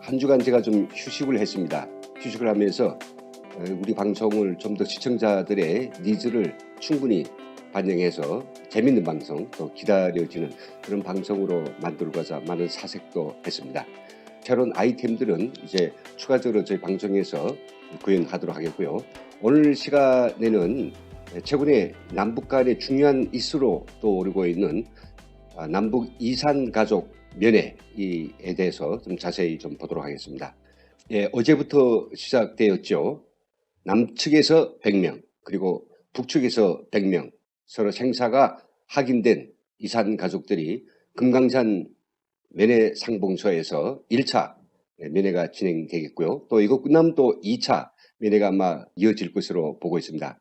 한 주간 제가 좀 휴식을 했습니다. 휴식을 하면서 우리 방송을 좀 더 시청자들의 니즈를 충분히 반영해서 재밌는 방송, 또 기다려지는 그런 방송으로 만들고자 많은 사색도 했습니다. 새로운 아이템들은 이제 추가적으로 저희 방송에서 구현하도록 하겠고요. 오늘 시간에는 최근에 남북 간의 중요한 이슈로 떠오르고 있는 남북 이산 가족 면회에 대해서 좀 자세히 좀 보도록 하겠습니다. 어제부터 시작되었죠. 남측에서 100명, 그리고 북측에서 100명, 서로 생사가 확인된 이산 가족들이 금강산 면회 상봉소에서 1차 면회가 진행되겠고요. 또 이거 끝나면 또 2차 면회가 아마 이어질 것으로 보고 있습니다.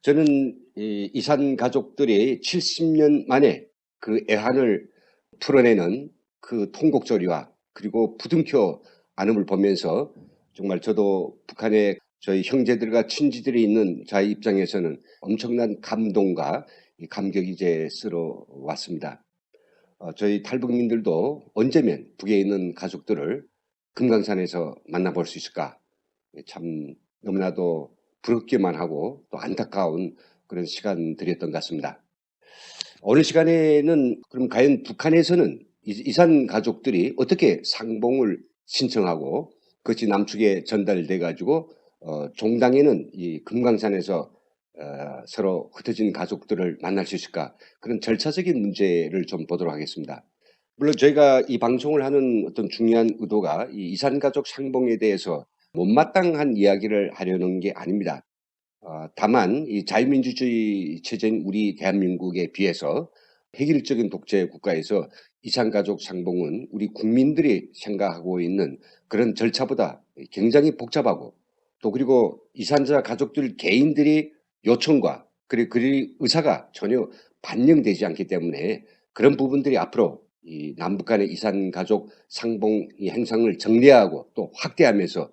저는 이산 가족들이 70년 만에 그 애환을 풀어내는 그 통곡소리와 그리고 부둥켜 안음을 보면서 정말 저도 북한의 저희 형제들과 친지들이 있는 자의 입장에서는 엄청난 감동과 감격이 이제 쓸어 왔습니다. 저희 탈북민들도 언제면 북에 있는 가족들을 금강산에서 만나볼 수 있을까? 참 너무나도 부럽기만 하고 또 안타까운 그런 시간들이었던 것 같습니다. 오늘 시간에는 그럼 과연 북한에서는 이산 가족들이 어떻게 상봉을 신청하고 그것이 남측에 전달돼 가지고 종당에는 이 금강산에서 서로 흩어진 가족들을 만날 수 있을까, 그런 절차적인 문제를 좀 보도록 하겠습니다. 물론 저희가 이 방송을 하는 어떤 중요한 의도가 이 이산 가족 상봉에 대해서 못마땅한 이야기를 하려는 게 아닙니다. 다만 이 자유민주주의 체제인 우리 대한민국에 비해서 획일적인 독재 국가에서 이산가족 상봉은 우리 국민들이 생각하고 있는 그런 절차보다 굉장히 복잡하고, 또 그리고 이산자 가족들 개인들이 요청과 그리고 그 의사가 전혀 반영되지 않기 때문에 그런 부분들이 앞으로 이 남북 간의 이산가족 상봉 이 행상을 정리하고 또 확대하면서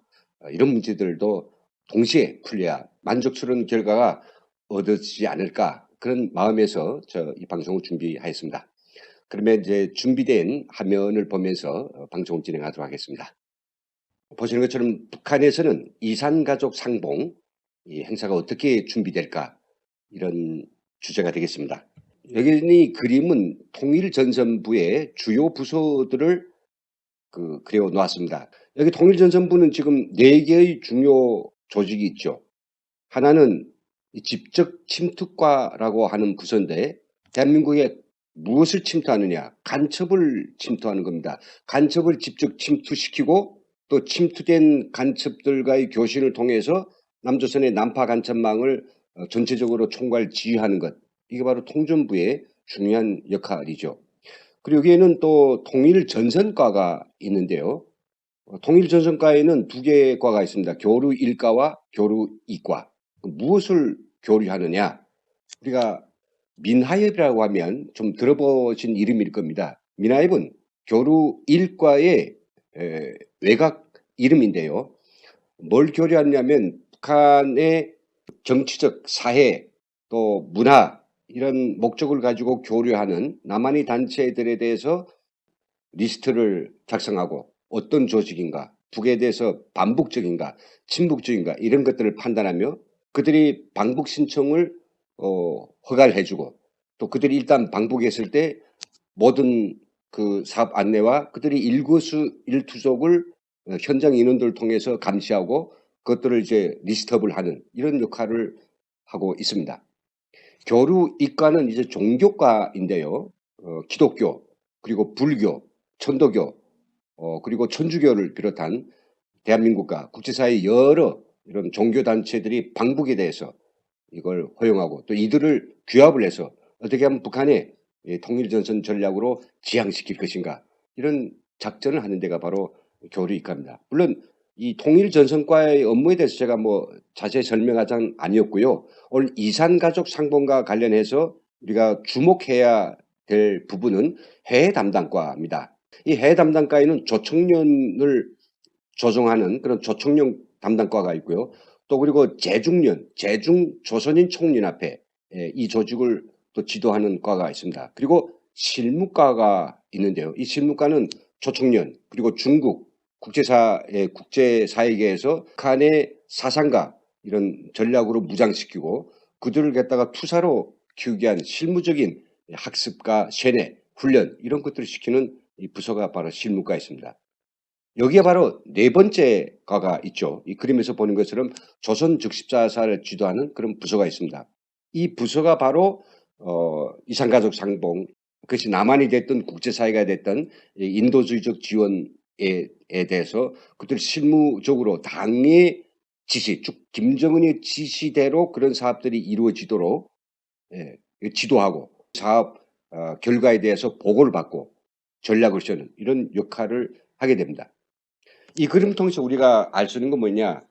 이런 문제들도 동시에 풀려야 만족스러운 결과가 얻어지지 않을까, 그런 마음에서 저 이 방송을 준비하였습니다. 그러면 이제 준비된 화면을 보면서 방송을 진행하도록 하겠습니다. 보시는 것처럼 북한에서는 이산가족 상봉 이 행사가 어떻게 준비될까, 이런 주제가 되겠습니다. 여기 그림은 통일전선부의 주요 부서들을 그려 놓았습니다. 여기 통일전선부는 지금 4개의 중요 조직이 있죠. 하나는 집적 침투과라고 하는 부서인데, 대한민국에 무엇을 침투하느냐? 간첩을 침투하는 겁니다. 간첩을 직접 침투시키고 또 침투된 간첩들과의 교신을 통해서 남조선의 난파 간첩망을 전체적으로 총괄 지휘하는 것. 이게 바로 통전부의 중요한 역할이죠. 그리고 여기에는 또 통일전선과가 있는데요. 통일전선과에는 2개의 과가 있습니다. 교류 1과와 교류 2과. 무엇을 교류하느냐? 우리가 민하협이라고 하면 좀 들어보신 이름일 겁니다. 민하협은 교류 1과의 외곽 이름인데요. 뭘 교류하냐면 북한의 정치적, 사회, 또 문화, 이런 목적을 가지고 교류하는 남한의 단체들에 대해서 리스트를 작성하고 어떤 조직인가, 북에 대해서 반북적인가, 친북적인가, 이런 것들을 판단하며 그들이 방북 신청을 허가를 해주고, 또 그들이 일단 방북했을 때 모든 그 사업 안내와 그들이 일거수일투족을 현장 인원들을 통해서 감시하고 그것들을 이제 리스트업을 하는 이런 역할을 하고 있습니다. 교류 이과는 이제 종교과인데요. 기독교, 그리고 불교, 천도교, 그리고 천주교를 비롯한 대한민국과 국제사회 여러 이런 종교단체들이 방북에 대해서 이걸 허용하고 또 이들을 규합을 해서 어떻게 하면 북한의 통일전선 전략으로 지향시킬 것인가, 이런 작전을 하는 데가 바로 교류이과입니다. 물론 이 통일전선과의 업무에 대해서 제가 뭐 자세히 설명하자는 아니었고요. 오늘 이산가족 상봉과 관련해서 우리가 주목해야 될 부분은 해외 담당과입니다. 이 해외 담당과에는 조청년을 조정하는 그런 조청년 담당과가 있고요. 또 그리고 제중년, 제중조선인 총연합회, 이 조직을 또 지도하는 과가 있습니다. 그리고 실무과가 있는데요. 이 실무과는 조청년, 그리고 중국, 국제사회계에서 북한의 사상가 이런 전략으로 무장시키고 그들을 갖다가 투사로 키우게 한 실무적인 학습과 세뇌, 훈련 이런 것들을 시키는 이 부서가 바로 실무과에 있습니다. 여기에 바로 네 번째 과가 있죠. 이 그림에서 보는 것처럼 조선 적십자사를 지도하는 그런 부서가 있습니다. 이 부서가 바로 이산가족 상봉, 그것이 남한이 됐든 국제사회가 됐든 인도주의적 지원에 대해서 그들 실무적으로 당의 지시, 쭉 김정은의 지시대로 그런 사업들이 이루어지도록 지도하고 사업 결과에 대해서 보고를 받고 전략을 세우는 이런 역할을 하게 됩니다. 이 그림 통해서 우리가 알 수 있는 건 뭐냐?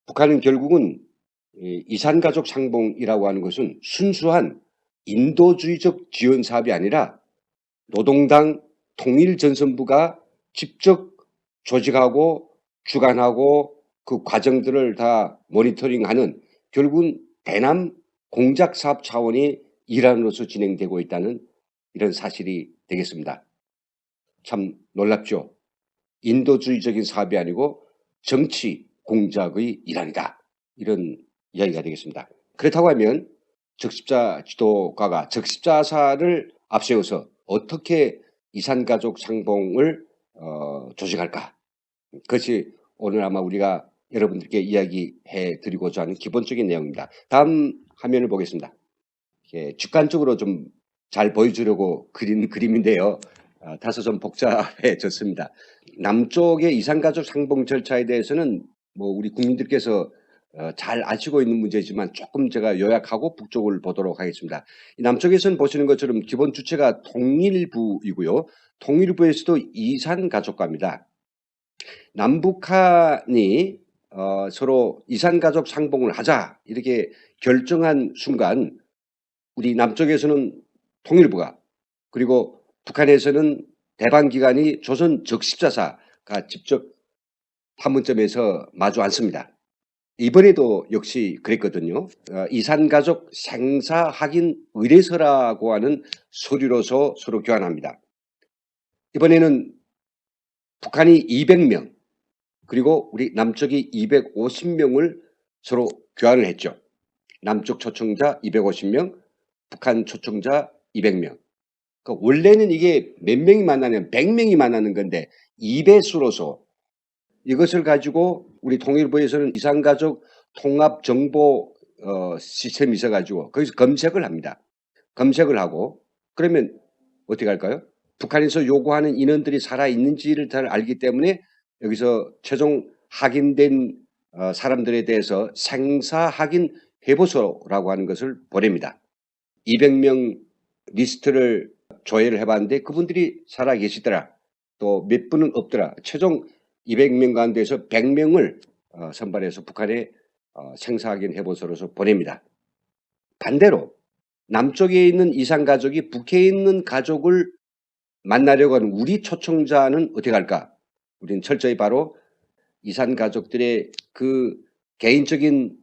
북한은 결국은 이산가족 상봉이라고 하는 것은 순수한 인도주의적 지원 사업이 아니라 노동당 통일전선부가 직접 조직하고 주관하고 그 과정들을 다 모니터링하는 결국은 대남 공작사업 차원의 일환으로서 진행되고 있다는 이런 사실이 되겠습니다. 참 놀랍죠. 인도주의적인 사업이 아니고 정치 공작의 일환이다. 이런 이야기가 되겠습니다. 그렇다고 하면 적십자 지도가가 적십자사를 앞세워서 어떻게 이산가족 상봉을 조직할까? 그것이 오늘 아마 우리가 여러분들께 이야기해 드리고자 하는 기본적인 내용입니다. 다음 화면을 보겠습니다. 주관적으로 좀 잘 보여주려고 그린 그림인데요. 다소 좀 복잡해졌습니다. 남쪽의 이산가족 상봉 절차에 대해서는 뭐 우리 국민들께서 잘 아시고 있는 문제지만 조금 제가 요약하고 북쪽을 보도록 하겠습니다. 남쪽에서는 보시는 것처럼 기본 주체가 통일부이고요. 통일부에서도 이산가족과입니다. 남북한이 서로 이산가족 상봉을 하자 이렇게 결정한 순간 우리 남쪽에서는 통일부가 그리고 북한에서는 대방기관이 조선 적십자사가 직접 판문점에서 마주 앉습니다. 이번에도 역시 그랬거든요. 이산가족 생사 확인 의뢰서라고 하는 서류로서 서로 교환합니다. 이번에는 북한이 200명 그리고 우리 남쪽이 250명을 서로 교환을 했죠. 남쪽 초청자 250명, 북한 초청자 200명. 그러니까 원래는 이게 몇 명이 만나냐면 100명이 만나는 건데 2배수로서 이것을 가지고 우리 통일부에서는 이산가족 통합정보 시스템이 있어가지고 거기서 검색을 합니다. 검색을 하고 그러면 어떻게 할까요? 북한에서 요구하는 인원들이 살아있는지를 잘 알기 때문에 여기서 최종 확인된 사람들에 대해서 생사 확인 회보서라고 하는 것을 보냅니다. 200명 리스트를 조회를 해봤는데 그분들이 살아계시더라. 또 몇 분은 없더라. 최종 200명 가운데서 100명을 선발해서 북한에 생사 확인 회보서로서 보냅니다. 반대로 남쪽에 있는 이산가족이 북해에 있는 가족을 만나려고 하는 우리 초청자는 어떻게 할까? 우리는 철저히 바로 이산가족들의 그 개인적인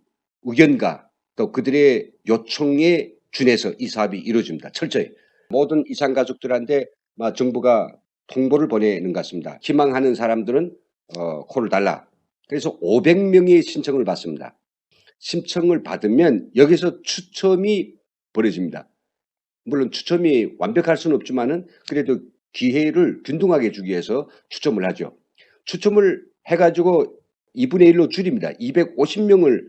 의견과 또 그들의 요청에 준해서 이 사업이 이루어집니다. 철저히. 모든 이산가족들한테 정부가 통보를 보내는 것 같습니다. 희망하는 사람들은 콜을 달라. 그래서 500명의 신청을 받습니다. 신청을 받으면 여기서 추첨이 벌어집니다. 물론 추첨이 완벽할 수는 없지만은 그래도 기회를 균등하게 주기 위해서 추첨을 하죠. 추첨을 해가지고 2분의 1로 줄입니다. 250명을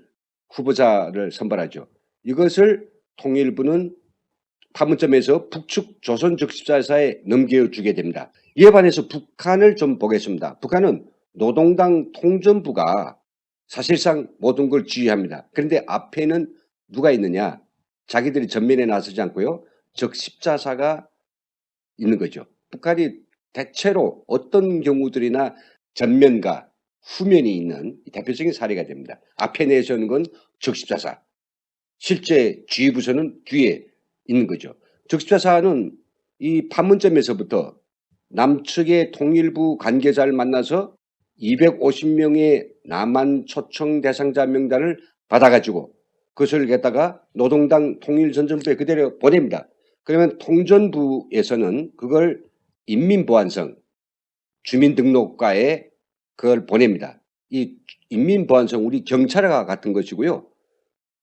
후보자를 선발하죠. 이것을 통일부는 판문점에서 북측 조선 적십자사에 넘겨주게 됩니다. 이에 반해서 북한을 좀 보겠습니다. 북한은 노동당 통전부가 사실상 모든 걸 지휘합니다. 그런데 앞에는 누가 있느냐? 자기들이 전면에 나서지 않고요. 적십자사가 있는 거죠. 북한이 대체로 어떤 경우들이나 전면과 후면이 있는 대표적인 사례가 됩니다. 앞에 내세우는 건 적십자사. 실제 지휘부서는 뒤에 있는 거죠. 적십자사는 이 판문점에서부터 남측의 통일부 관계자를 만나서 250명의 남한 초청 대상자 명단을 받아가지고 그것을 갖다가 노동당 통일전전부에 그대로 보냅니다. 그러면 통전부에서는 그걸 인민보안성 주민등록과에 그걸 보냅니다. 이 인민보안성 우리 경찰과 같은 것이고요.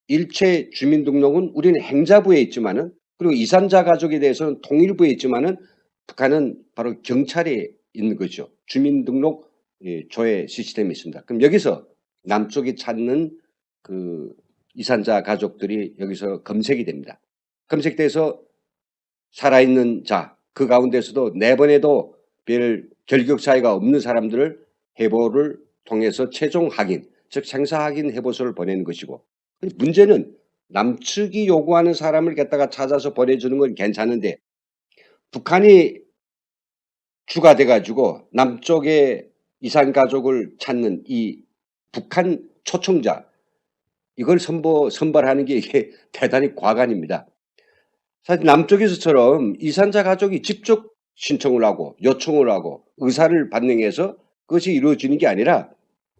일체 주민등록은 우리는 행자부에 있지만은, 그리고 이산자 가족에 대해서는 통일부에 있지만은 북한은 바로 경찰에 있는 거죠. 주민등록 조회 시스템이 있습니다. 그럼 여기서 남쪽이 찾는 그 이산자 가족들이 여기서 검색이 됩니다. 검색돼서 살아있는 자, 그 가운데서도 내보내도 별 결격 사유가 없는 사람들을 해보를 통해서 최종 확인, 즉 생사 확인 해보서를 보내는 것이고, 문제는 남측이 요구하는 사람을 갖다가 찾아서 보내주는 건 괜찮은데 북한이 주가 돼가지고 남쪽의 이산 가족을 찾는 이 북한 초청자, 이걸 선발하는 게 이게 대단히 과간입니다. 사실 남쪽에서처럼 이산자 가족이 직접 신청을 하고 요청을 하고 의사를 반영해서 그것이 이루어지는 게 아니라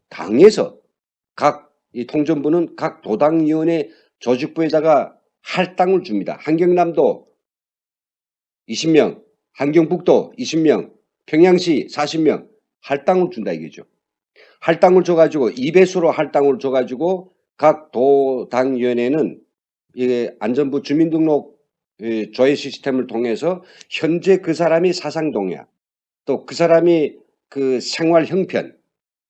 당에서 이 통전부는 각 도당위원회 조직부에다가 할당을 줍니다. 한경남도 20명, 한경북도 20명, 평양시 40명 할당을 준다 이거죠. 할당을 줘가지고 2배수로 할당을 줘가지고 각 도당위원회는 이게 안전부 주민등록 조회 시스템을 통해서 현재 그 사람이 사상동향, 또 그 사람이 그 생활 형편,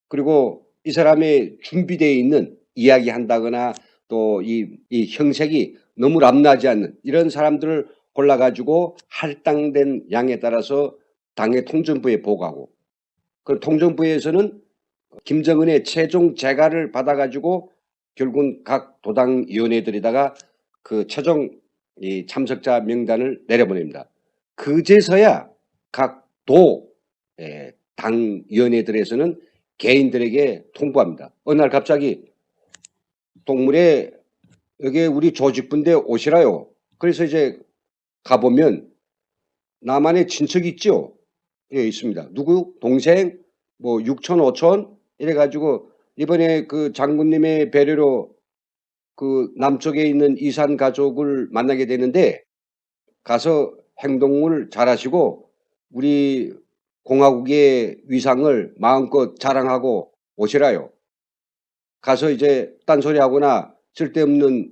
그리고 이 사람이 준비되어 있는 이야기한다거나 또 이 형색이 너무 ram나지 않는 이런 사람들을 골라가지고 할당된 양에 따라서 당의 통전부에 보고하고, 그 통전부에서는 김정은의 최종 재가를 받아가지고 결국은 각 도당위원회들에다가 그 최종 이 참석자 명단을 내려보냅니다. 그제서야 각 당위원회들에서는 개인들에게 통보합니다. 어느 날 갑자기 동물에 여기 우리 조직부인데 오시라요. 그래서 이제 가보면 나만의 친척이 있죠. 예, 있습니다. 누구? 동생? 뭐 6촌, 5촌? 이래가지고 이번에 그 장군님의 배려로 그 남쪽에 있는 이산 가족을 만나게 되는데 가서 행동을 잘하시고 우리 공화국의 위상을 마음껏 자랑하고 오시라요. 가서 이제 딴소리하거나 쓸데없는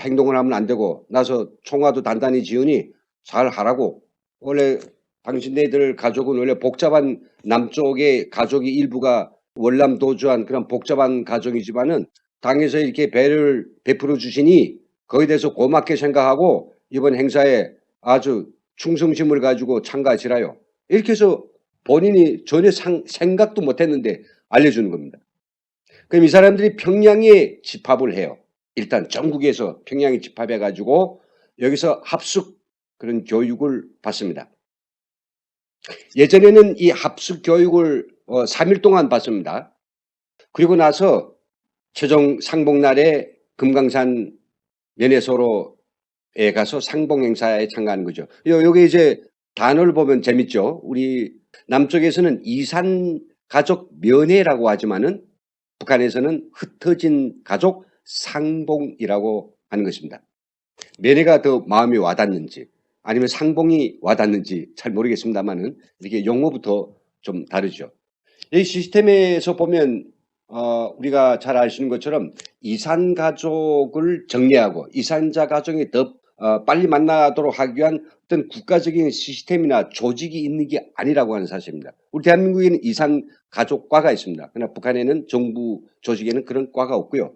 행동을 하면 안 되고 나서 총화도 단단히 지으니 잘 하라고. 원래 당신네들 가족은 원래 복잡한 남쪽의 가족이 일부가 월남도주한 그런 복잡한 가족이지만은 당에서 이렇게 배를 베풀어 주시니 거기에 대해서 고맙게 생각하고 이번 행사에 아주 충성심을 가지고 참가하시라요. 이렇게 해서 본인이 전혀 생각도 못했는데 알려주는 겁니다. 그럼 이 사람들이 평양에 집합을 해요. 일단 전국에서 평양에 집합해가지고 여기서 합숙 그런 교육을 받습니다. 예전에는 이 합숙 교육을 3일 동안 받습니다. 그리고 나서 최종 상봉날에 금강산 면회소로에 가서 상봉 행사에 참가하는 거죠. 여기 이제 단어를 보면 재밌죠. 우리 남쪽에서는 이산 가족 면회라고 하지만은 북한에서는 흩어진 가족 상봉이라고 하는 것입니다. 면회가 더 마음이 와닿는지 아니면 상봉이 와닿는지 잘 모르겠습니다만은 이렇게 용어부터 좀 다르죠. 이 시스템에서 보면 우리가 잘 아시는 것처럼 이산 가족을 정리하고 이산자 가족이 더 빨리 만나도록 하기 위한 어떤 국가적인 시스템이나 조직이 있는 게 아니라고 하는 사실입니다. 우리 대한민국에는 이산 가족과가 있습니다. 그러나 북한에는 정부 조직에는 그런 과가 없고요.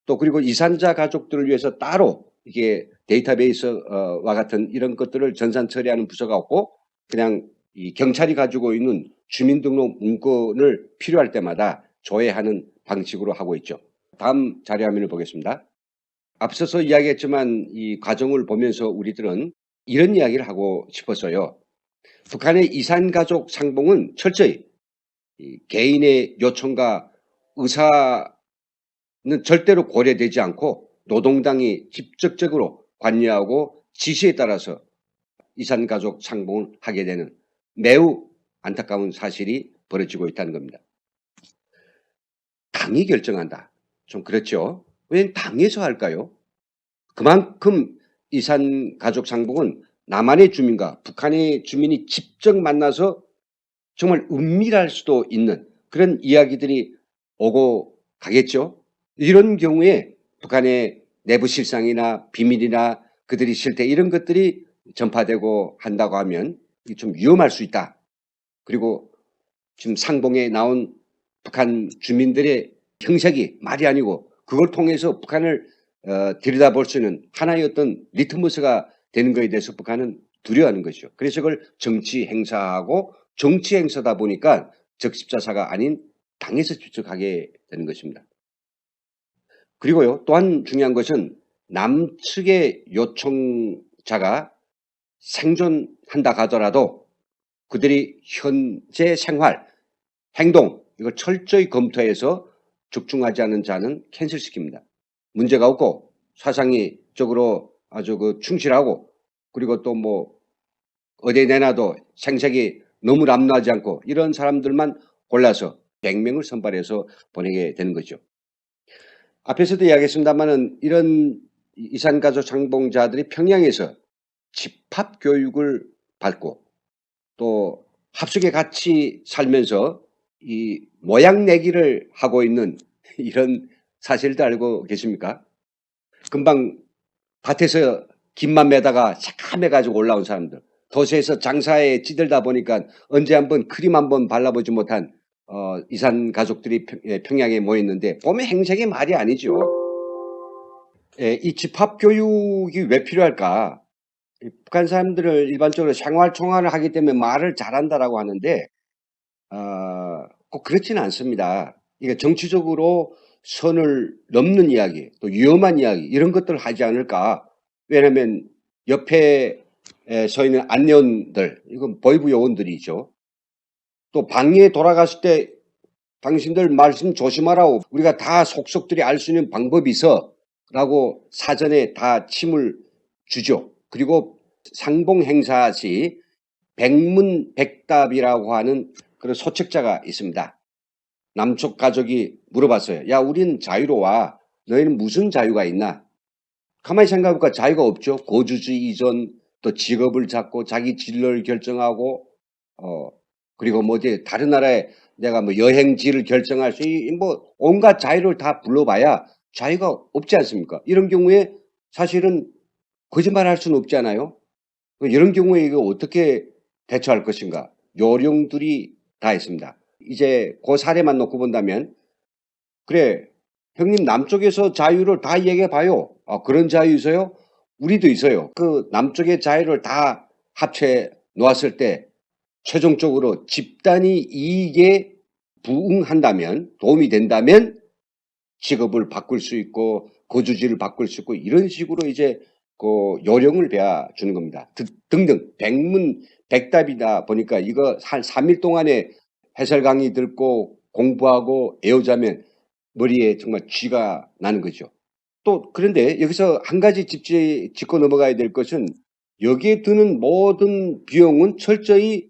또 그리고 이산자 가족들을 위해서 따로 이게 데이터베이스와 같은 이런 것들을 전산 처리하는 부서가 없고 그냥 이 경찰이 가지고 있는 주민등록 문건을 필요할 때마다 조회하는 방식으로 하고 있죠. 다음 자료 화면을 보겠습니다. 앞서서 이야기했지만 이 과정을 보면서 우리들은 이런 이야기를 하고 싶었어요. 북한의 이산가족 상봉은 철저히 개인의 요청과 의사는 절대로 고려되지 않고 노동당이 직접적으로 관여하고 지시에 따라서 이산가족 상봉을 하게 되는 매우 안타까운 사실이 벌어지고 있다는 겁니다. 당이 결정한다. 좀 그렇죠. 왜 당에서 할까요? 그만큼 이산가족 상봉은 남한의 주민과 북한의 주민이 직접 만나서 정말 은밀할 수도 있는 그런 이야기들이 오고 가겠죠. 이런 경우에 북한의 내부 실상이나 비밀이나 그들이 실태 이런 것들이 전파되고 한다고 하면 좀 위험할 수 있다. 그리고 지금 상봉에 나온 북한 주민들의 형색이 말이 아니고 그걸 통해서 북한을 들여다볼 수 있는 하나의 어떤 리트머스가 되는 것에 대해서 북한은 두려워하는 것이죠. 그래서 그걸 정치 행사하고 정치 행사다 보니까 적십자사가 아닌 당에서 추측하게 되는 것입니다. 그리고요, 또한 중요한 것은 남측의 요청자가 생존한다 하더라도 그들이 현재 생활, 행동 이걸 철저히 검토해서 적중하지 않은 자는 캔슬시킵니다. 문제가 없고 사상적으로 아주 충실하고 그리고 또 뭐 어디에 내놔도 생색이 너무 남루하지 않고 이런 사람들만 골라서 100명을 선발해서 보내게 되는 거죠. 앞에서도 이야기했습니다만은 이런 이산가족 상봉자들이 평양에서 집합 교육을 받고 또 합숙에 같이 살면서 이 모양 내기를 하고 있는 이런 사실도 알고 계십니까? 금방 밭에서 김만 매다가 새카매가지고 올라온 사람들, 도시에서 장사에 찌들다 보니까 언제 한번 크림 한번 발라보지 못한 이산 가족들이 평양에 모였는데 보면 행색이 말이 아니죠. 이 집합교육이 왜 필요할까? 북한 사람들을 일반적으로 생활총활을 하기 때문에 말을 잘한다라고 하는데 꼭 그렇지는 않습니다. 이게 정치적으로 선을 넘는 이야기, 또 위험한 이야기 이런 것들을 하지 않을까? 왜냐하면 옆에 서 있는 안내원들, 이건 보이부 요원들이죠. 또 방에 돌아갔을 때 당신들 말씀 조심하라고 우리가 다 속속들이 알 수 있는 방법이 있어 라고 사전에 다 침을 주죠. 그리고 상봉 행사 시 백문백답이라고 하는 그런 소책자가 있습니다. 남쪽 가족이 물어봤어요. 야, 우린 자유로워. 너희는 무슨 자유가 있나? 가만히 생각해보니까 자유가 없죠. 고주주의 이전, 또 직업을 잡고 자기 진로를 결정하고 그리고 뭐 이제 다른 나라에 내가 뭐 여행지를 결정할 수 뭐 온갖 자유를 다 불러봐야 자유가 없지 않습니까? 이런 경우에 사실은 거짓말할 수는 없잖아요. 이런 경우에 이거 어떻게 대처할 것인가? 요령들이 다 있습니다. 이제 그 사례만 놓고 본다면 그래 형님 남쪽에서 자유를 다 얘기해봐요. 그런 자유 있어요? 우리도 있어요. 그 남쪽의 자유를 다 합쳐 놓았을 때 최종적으로 집단이 이익에 부응한다면 도움이 된다면 직업을 바꿀 수 있고 거주지를 바꿀 수 있고 이런 식으로 이제 그 요령을 배워주는 겁니다. 등등 백문백답이다 보니까 이거 한 3일 동안에 해설 강의 듣고 공부하고 외우자면 머리에 정말 쥐가 나는 거죠. 또 그런데 여기서 한 가지 짚고 넘어가야 될 것은 여기에 드는 모든 비용은 철저히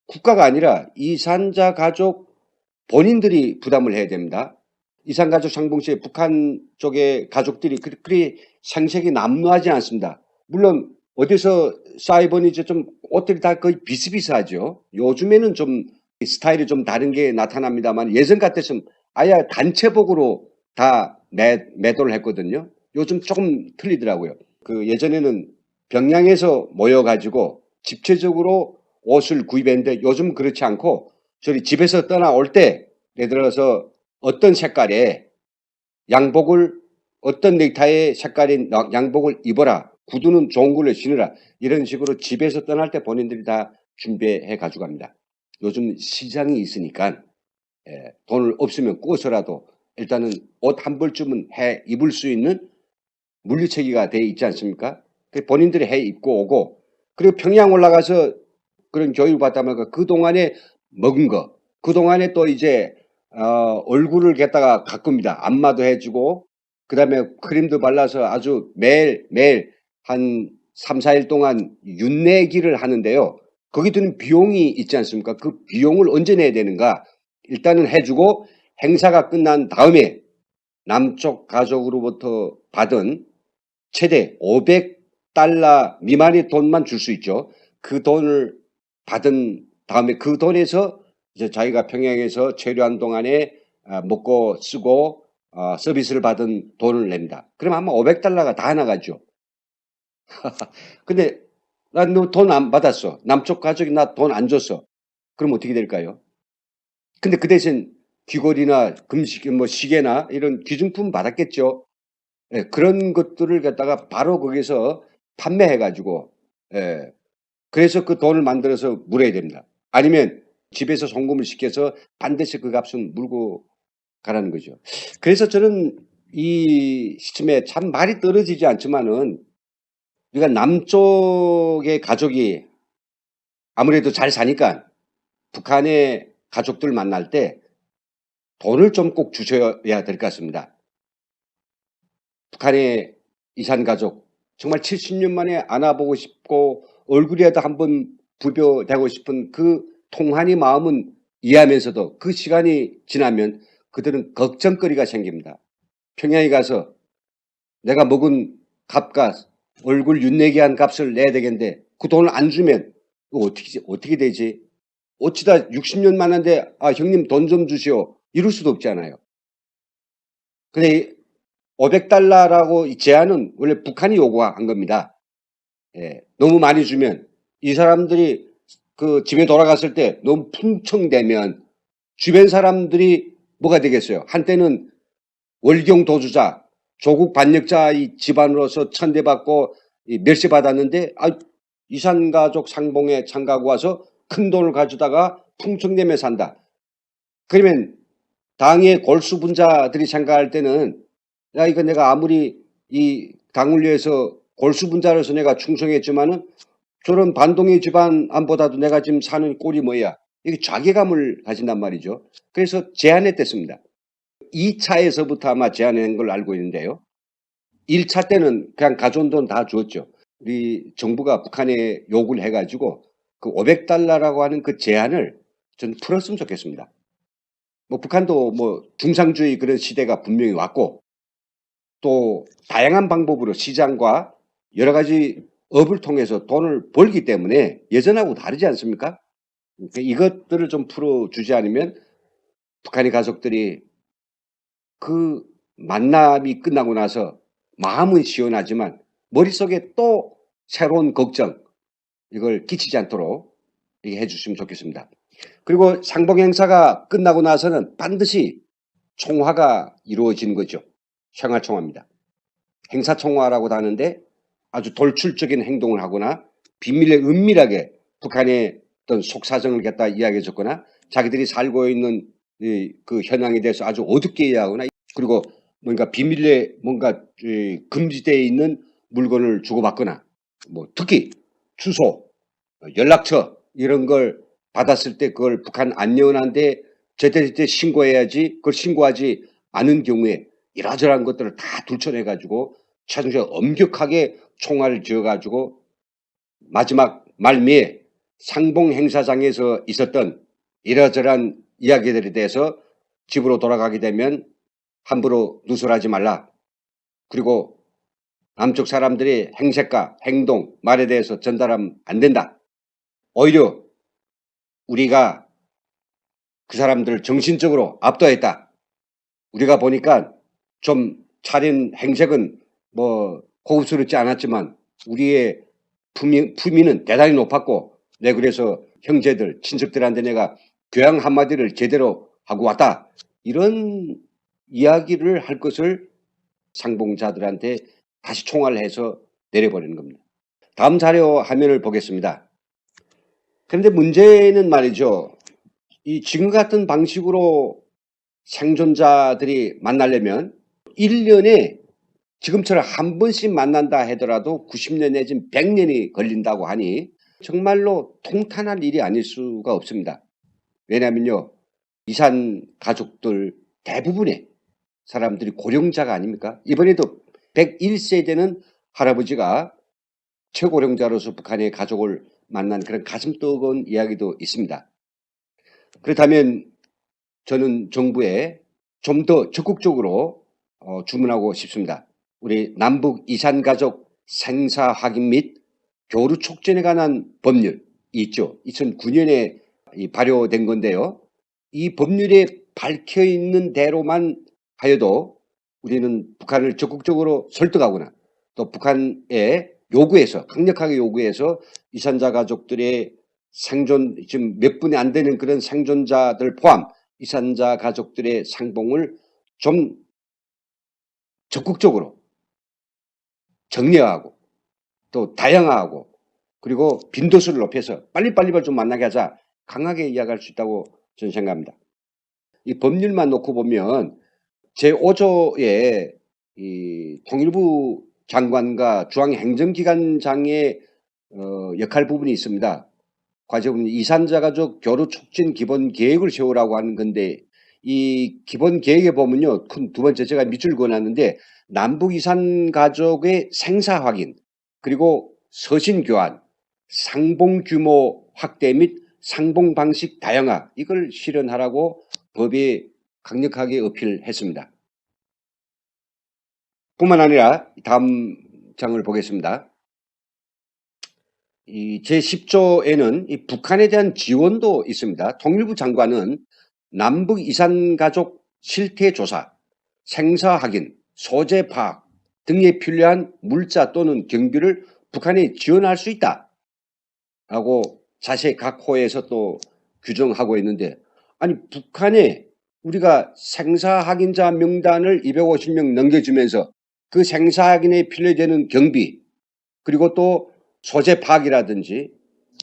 국가가 아니라 이산자 가족 본인들이 부담을 해야 됩니다. 이산가족 상봉시에 북한 쪽의 가족들이 그리 생색이 남루하지 않습니다. 물론 어디서 사이버니 이제 좀 옷들이 다 거의 비슷비슷하죠. 요즘에는 좀 스타일이 좀 다른 게 나타납니다만 예전 같았으면 아예 단체복으로 다 매도를 했거든요. 요즘 조금 틀리더라고요. 그 예전에는 평양에서 모여가지고 집체적으로 옷을 구입했는데 요즘 그렇지 않고 저희 집에서 떠나올 때 예를 들어서 어떤 색깔의 양복을 어떤 넥타이의 색깔인 양복을 입어라. 구두는 좋은 걸로 신으라. 이런 식으로 집에서 떠날 때 본인들이 다 준비해 가지고 갑니다. 요즘 시장이 있으니까 돈을 없으면 꾸어서라도 일단은 옷 한 벌쯤은 해 입을 수 있는 물류체계가 돼 있지 않습니까? 본인들이 해 입고 오고 그리고 평양 올라가서 그런 교육을 받다면 그동안에 먹은 거 그동안에 또 이제 얼굴을 갖다가 가꿉니다. 안마도 해주고 그 다음에 크림도 발라서 아주 매일 한 3, 4일 동안 윤내기를 하는데요. 거기 드는 비용이 있지 않습니까? 그 비용을 언제 내야 되는가? 일단은 해주고 행사가 끝난 다음에 남쪽 가족으로부터 받은 최대 $500 미만의 돈만 줄 수 있죠. 그 돈을 받은 다음에 그 돈에서 이제 자기가 평양에서 체류한 동안에 먹고 쓰고 서비스를 받은 돈을 냅니다. 그럼 아마 500달러가 다 나가죠. 근데 난 너 돈 안 받았어. 남쪽 가족이 나 돈 안 줬어. 그럼 어떻게 될까요? 근데 그 대신 귀걸이나 금식, 뭐 시계나 이런 귀중품 받았겠죠. 예, 그런 것들을 갖다가 바로 거기서 판매해가지고, 예, 그래서 그 돈을 만들어서 물어야 됩니다. 아니면 집에서 송금을 시켜서 반드시 그 값은 물고 가라는 거죠. 그래서 저는 이 시점에 참 말이 떨어지지 않지만은 우리가 남쪽의 가족이 아무래도 잘 사니까 북한의 가족들 만날 때 돈을 좀 꼭 주셔야 될 것 같습니다. 북한의 이산 가족 정말 70년 만에 안아보고 싶고 얼굴이라도 한번 부벼대고 싶은 그 통한이 마음은 이해하면서도 그 시간이 지나면 그들은 걱정거리가 생깁니다. 평양에 가서 내가 먹은 값과 얼굴 윤내게 한 값을 내야 되겠는데 그 돈을 안 주면 어떻게 되지? 어찌다 60년 만한데 형님 돈 좀 주시오 이럴 수도 없잖아요. 근데 500달러라고 제안은 원래 북한이 요구한 겁니다. 예, 너무 많이 주면 이 사람들이 그 집에 돌아갔을 때 너무 풍청되면 주변 사람들이 뭐가 되겠어요? 한때는 월경 도주자, 조국 반역자 이 집안으로서 천대받고 멸시받았는데 이산가족 상봉에 참가하고 와서 큰 돈을 가져다가 풍청되며 산다. 그러면 당의 골수분자들이 생각할 때는 야 이거 내가 아무리 이 당을 위해서 골수분자로서 내가 충성했지만은 저런 반동의 집안보다도 내가 지금 사는 꼴이 뭐야. 이게 자괴감을 가진단 말이죠. 그래서 제안했댔습니다. 2차에서부터 아마 제안한 걸 알고 있는데요. 1차 때는 그냥 가져온 돈 다 주었죠. 우리 정부가 북한에 요구를 해가지고 그 500달러라고 하는 그 제한을 전 풀었으면 좋겠습니다. 뭐 북한도 뭐 중상주의 그런 시대가 분명히 왔고 또 다양한 방법으로 시장과 여러 가지 업을 통해서 돈을 벌기 때문에 예전하고 다르지 않습니까? 이것들을 좀 풀어주지 않으면 북한의 가족들이 그 만남이 끝나고 나서 마음은 시원하지만 머릿속에 또 새로운 걱정 이걸 끼치지 않도록 해주시면 좋겠습니다. 그리고 상봉 행사가 끝나고 나서는 반드시 총화가 이루어지는 거죠. 생활총화입니다. 행사총화라고도 하는데 아주 돌출적인 행동을 하거나 비밀에 은밀하게 북한의 어떤 속사정을 갖다 이야기해 줬거나 자기들이 살고 있는 그 현황에 대해서 아주 어둡게 이야기하거나 그리고 뭔가 비밀에 뭔가 금지되어 있는 물건을 주고받거나 뭐 특히 주소, 연락처 이런 걸 받았을 때 그걸 북한 안내원한테 제때 신고해야지 그걸 신고하지 않은 경우에 이러저러한 것들을 다 둘쳐내가지고 최종적으로 엄격하게 총알을 지어가지고 마지막 말미에 상봉 행사장에서 있었던 이러저러한 이야기들에 대해서 집으로 돌아가게 되면 함부로 누설하지 말라. 그리고 남쪽 사람들의 행색과 행동, 말에 대해서 전달하면 안 된다. 오히려 우리가 그 사람들을 정신적으로 압도했다. 우리가 보니까 좀 차린 행색은 뭐 고급스럽지 않았지만 우리의 품위는 대단히 높았고 내 그래서 형제들, 친척들한테 내가 교양 한마디를 제대로 하고 왔다. 이런 이야기를 할 것을 상봉자들한테 다시 총알해서 내려버리는 겁니다. 다음 자료 화면을 보겠습니다. 그런데 문제는 말이죠. 이 지금 같은 방식으로 생존자들이 만나려면 1년에 지금처럼 한 번씩 만난다 하더라도 90년 내지는 100년이 걸린다고 하니 정말로 통탄할 일이 아닐 수가 없습니다. 왜냐하면요. 이산 가족들 대부분의 사람들이 고령자가 아닙니까? 이번에도 101세 되는 할아버지가 최고령자로서 북한의 가족을 만난 그런 가슴 뜨거운 이야기도 있습니다. 그렇다면 저는 정부에 좀 더 적극적으로 주문하고 싶습니다. 우리 남북 이산가족 생사 확인 및 교류 촉진에 관한 법률이 있죠. 2009년에 발효된 건데요. 이 법률에 밝혀 있는 대로만 하여도 우리는 북한을 적극적으로 설득하거나 또 북한의 요구해서 강력하게 요구해서 이산자 가족들의 생존 지금 몇 분이 안 되는 그런 생존자들 포함 이산자 가족들의 상봉을 좀 적극적으로 정리하고 또 다양화하고 그리고 빈도수를 높여서 빨리빨리 좀 만나게 하자 강하게 이야기할 수 있다고 저는 생각합니다. 이 법률만 놓고 보면 제5조에 이 통일부 장관과 중앙행정기관장의 역할 부분이 있습니다. 과제 부분 이산자 가족 교류 촉진 기본 계획을 세우라고 하는 건데 이 기본 계획에 보면요. 큰 두 번째 제가 밑줄 그어놨는데 남북 이산 가족의 생사 확인 그리고 서신 교환 상봉 규모 확대 및 상봉 방식 다양화 이걸 실현하라고 법에 강력하게 어필했습니다. 뿐만 아니라 다음 장을 보겠습니다. 이 제10조에는 이 북한에 대한 지원도 있습니다. 통일부 장관은 남북 이산 가족 실태 조사, 생사 확인, 소재 파악 등에 필요한 물자 또는 경비를 북한에 지원할 수 있다. 라고 자세 각 호에서 또 규정하고 있는데 아니 북한에 우리가 생사 확인자 명단을 250명 넘겨주면서 그 생사 확인에 필요되는 경비 그리고 또 소재 파악이라든지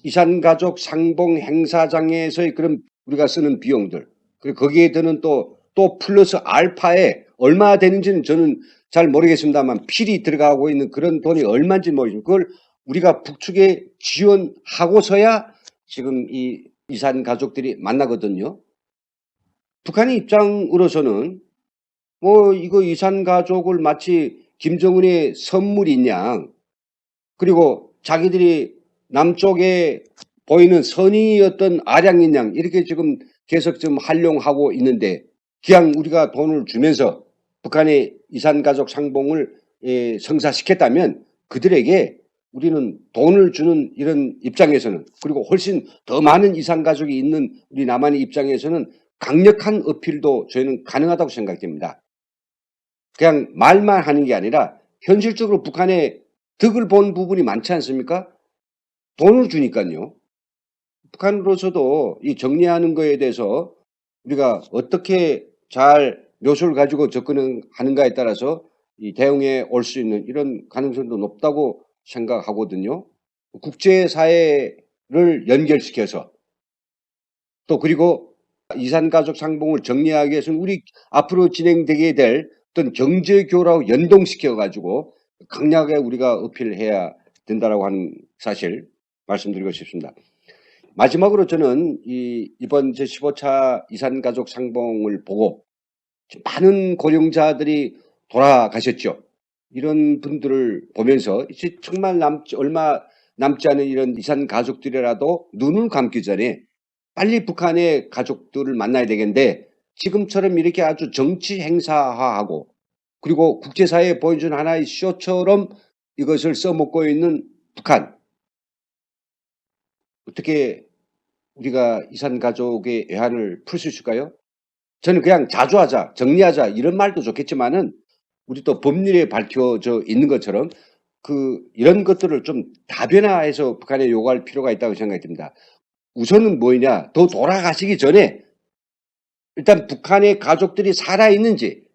이산가족 상봉 행사장에서의 그런 우리가 쓰는 비용들 그리고 거기에 드는 또 플러스 알파에 얼마 되는지는 저는 잘 모르겠습니다만 필히 들어가고 있는 그런 돈이 얼마인지 모르겠습니다. 그걸 우리가 북측에 지원하고서야 지금 이 이산 가족들이 만나거든요. 북한의 입장으로서는 뭐 이거 이산 가족을 마치 김정은의 선물인 양 그리고 자기들이 남쪽에 보이는 선의였던 아량인 양 이렇게 지금 계속 좀 활용하고 있는데 기왕 우리가 돈을 주면서 북한의 이산가족 상봉을 성사시켰다면 그들에게 우리는 돈을 주는 이런 입장에서는 그리고 훨씬 더 많은 이산가족이 있는 우리 남한의 입장에서는 강력한 어필도 저희는 가능하다고 생각됩니다. 그냥 말만 하는 게 아니라 현실적으로 북한의 득을 본 부분이 많지 않습니까? 돈을 주니까요. 북한으로서도 이 정리하는 거에 대해서 우리가 어떻게 잘 묘수를 가지고 접근하는가에 따라서 이 대응에 올 수 있는 이런 가능성도 높다고 생각하거든요. 국제사회를 연결시켜서 또 그리고 이산가족 상봉을 정리하기 위해서는 우리 앞으로 진행되게 될 어떤 경제교류하고 연동시켜가지고 강력하게 우리가 어필해야 된다라고 하는 사실 말씀드리고 싶습니다. 마지막으로 저는 이번 제15차 이산가족 상봉을 보고 많은 고령자들이 돌아가셨죠. 이런 분들을 보면서 이제 정말 얼마 남지 않은 이런 이산가족들이라도 눈을 감기 전에 빨리 북한의 가족들을 만나야 되겠는데 지금처럼 이렇게 아주 정치 행사화하고 그리고 국제사회에 보여준 하나의 쇼처럼 이것을 써먹고 있는 북한 어떻게 우리가 이산가족의 애환을 풀 수 있을까요? 저는 그냥 자주하자 정리하자 이런 말도 좋겠지만은 우리 또 법률에 밝혀져 있는 것처럼 이런 것들을 좀 다변화해서 북한에 요구할 필요가 있다고 생각이 듭니다. 우선은 뭐냐 더 돌아가시기 전에 일단 북한의 가족들이 살아있는지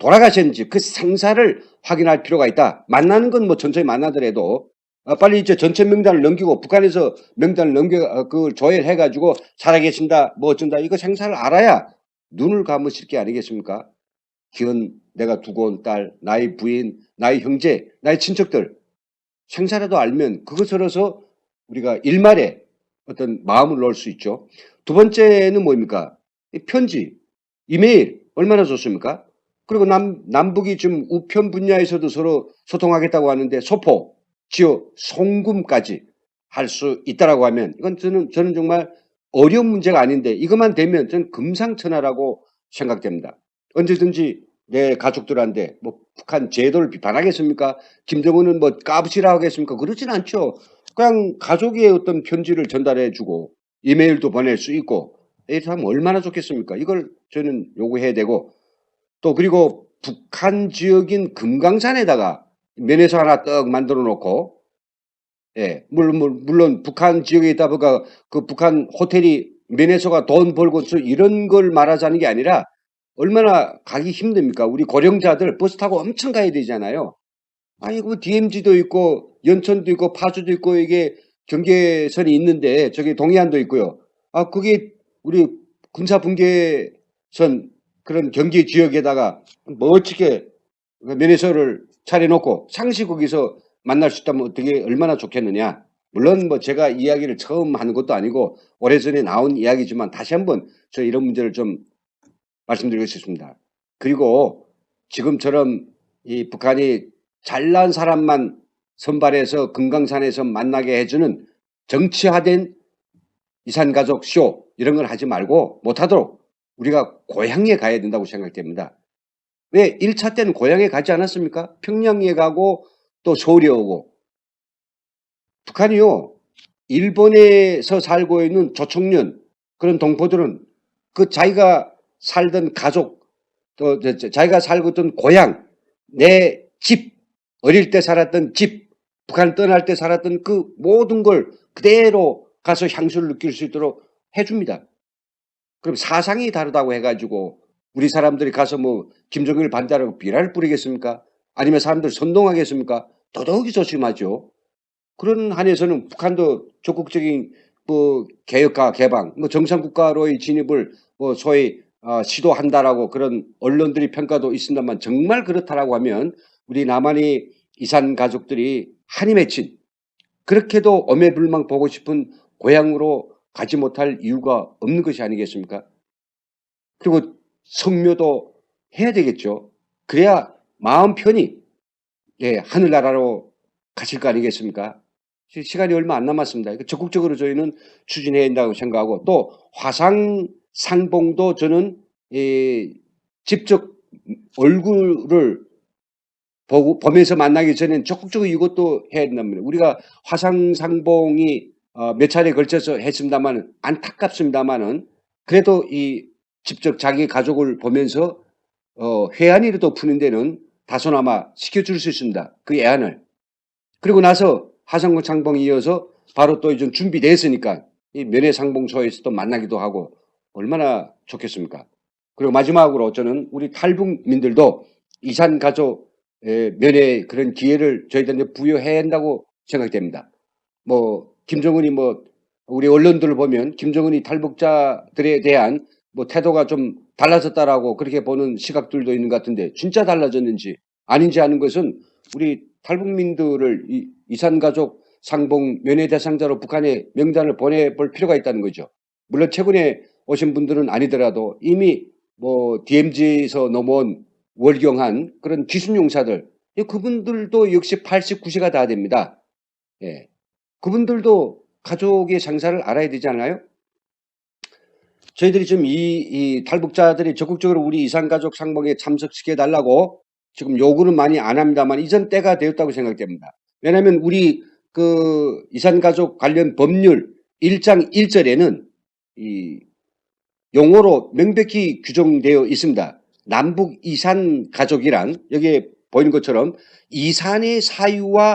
돌아가셨는지 그 생사를 확인할 필요가 있다. 만나는 건 뭐 천천히 만나더라도 빨리 이제 전체 명단을 넘기고 북한에서 명단을 그걸 조회해가지고 살아계신다 뭐 어쩐다 이거 생사를 알아야 눈을 감으실 게 아니겠습니까? 기은 내가 두고 온 딸, 나의 부인, 나의 형제, 나의 친척들 생사라도 알면 그것으로서 우리가 일말에 어떤 마음을 놓을 수 있죠. 두 번째는 뭡니까? 편지, 이메일 얼마나 좋습니까? 그리고 남북이 지금 우편 분야에서도 서로 소통하겠다고 하는데 소포, 지어, 송금까지 할 수 있다라고 하면 이건 저는 정말 어려운 문제가 아닌데 이것만 되면 저는 금상첨화라고 생각됩니다. 언제든지 내 가족들한테 뭐 북한 제도를 비판하겠습니까? 김정은은 뭐 까부치라 하겠습니까? 그렇진 않죠. 그냥 가족의 어떤 편지를 전달해 주고 이메일도 보낼 수 있고 이렇게 하면 얼마나 좋겠습니까? 이걸 저는 요구해야 되고, 또 그리고 북한 지역인 금강산에다가 면회소 하나 떡 만들어 놓고, 예, 물론 북한 지역에 있다 보니까 그 북한 호텔이 면회소가 돈 벌고 이런 걸 말하자는 게 아니라 얼마나 가기 힘듭니까? 우리 고령자들 버스 타고 엄청 가야 되잖아요. 아니, 그 DMZ도 있고, 연천도 있고, 파주도 있고, 이게 경계선이 있는데, 저기 동해안도 있고요. 아, 그게 우리 군사분계선 그런 경계 지역에다가 멋지게 면회소를 차려놓고 상시 거기서 만날 수 있다면 어떻게 얼마나 좋겠느냐. 물론 뭐 제가 이야기를 처음 하는 것도 아니고 오래전에 나온 이야기지만 다시 한번 저 이런 문제를 좀 말씀드리고 싶습니다. 그리고 지금처럼 이 북한이 잘난 사람만 선발해서 금강산에서 만나게 해주는 정치화된 이산가족 쇼 이런 걸 하지 말고 못하도록 우리가 고향에 가야 된다고 생각됩니다. 왜 1차 때는 고향에 가지 않았습니까? 평양에 가고 또 서울에 오고. 북한이요, 일본에서 살고 있는 조청년 그런 동포들은 그 자기가 살던 가족 또 자기가 살고 있던 고향, 내 집, 어릴 때 살았던 집, 북한 떠날 때 살았던 그 모든 걸 그대로 가서 향수를 느낄 수 있도록 해줍니다. 그럼 사상이 다르다고 해가지고 우리 사람들이 가서 뭐 김정일 반대하라고 비난을 뿌리겠습니까? 아니면 사람들 선동하겠습니까? 더더욱이 조심하죠. 그런 한에서는 북한도 적극적인 뭐 개혁과 개방, 뭐 정상국가로의 진입을 뭐 소위 시도한다라고 그런 언론들이 평가도 있습니다만 정말 그렇다라고 하면 우리 남한의 이산 가족들이 한이 맺힌 그렇게도 어매불망 보고 싶은 고향으로 가지 못할 이유가 없는 것이 아니겠습니까? 그리고 성묘도 해야 되겠죠. 그래야 마음 편히 하늘나라로 가실 거 아니겠습니까? 시간이 얼마 안 남았습니다. 적극적으로 저희는 추진해야 된다고 생각하고 또 화상 상봉도 저는 직접 얼굴을 보면서 만나기 전엔 적극적으로 이것도 해야 된답니다. 우리가 화상 상봉이 몇 차례 걸쳐서 했습니다만 안타깝습니다만은 그래도 이 직접 자기 가족을 보면서 회한이라도 푸는 데는 다소나마 시켜줄 수 있습니다. 그 애안을. 그리고 나서 화상 상봉이 이어서 바로 또 이제 준비됐으니까 이 면회상봉소에서 또 만나기도 하고 얼마나 좋겠습니까? 그리고 마지막으로 저는 우리 탈북민들도 이산 가족 면회 그런 기회를 저희들한테 부여해야 한다고 생각됩니다. 뭐 김정은이 뭐 우리 언론들을 보면 김정은이 탈북자들에 대한 뭐 태도가 좀 달라졌다라고 그렇게 보는 시각들도 있는 것 같은데 진짜 달라졌는지 아닌지 아는 것은 우리 탈북민들을 이산가족 상봉 면회 대상자로 북한에 명단을 보내볼 필요가 있다는 거죠. 물론 최근에 오신 분들은 아니더라도 이미 뭐 DMZ에서 넘어온 월경한 그런 기순용사들 그분들도 역시 80, 90가 다 됩니다. 예. 그분들도 가족의 장사를 알아야 되지 않아요? 저희들이 지금 이 탈북자들이 적극적으로 우리 이산가족 상봉에 참석시켜 달라고 지금 요구는 많이 안 합니다만 이전 때가 되었다고 생각됩니다. 왜냐하면 우리 그 이산가족 관련 법률 1장 1절에는 이 용어로 명백히 규정되어 있습니다. 남북 이산 가족이란 여기에 보이는 것처럼 이산의 사유와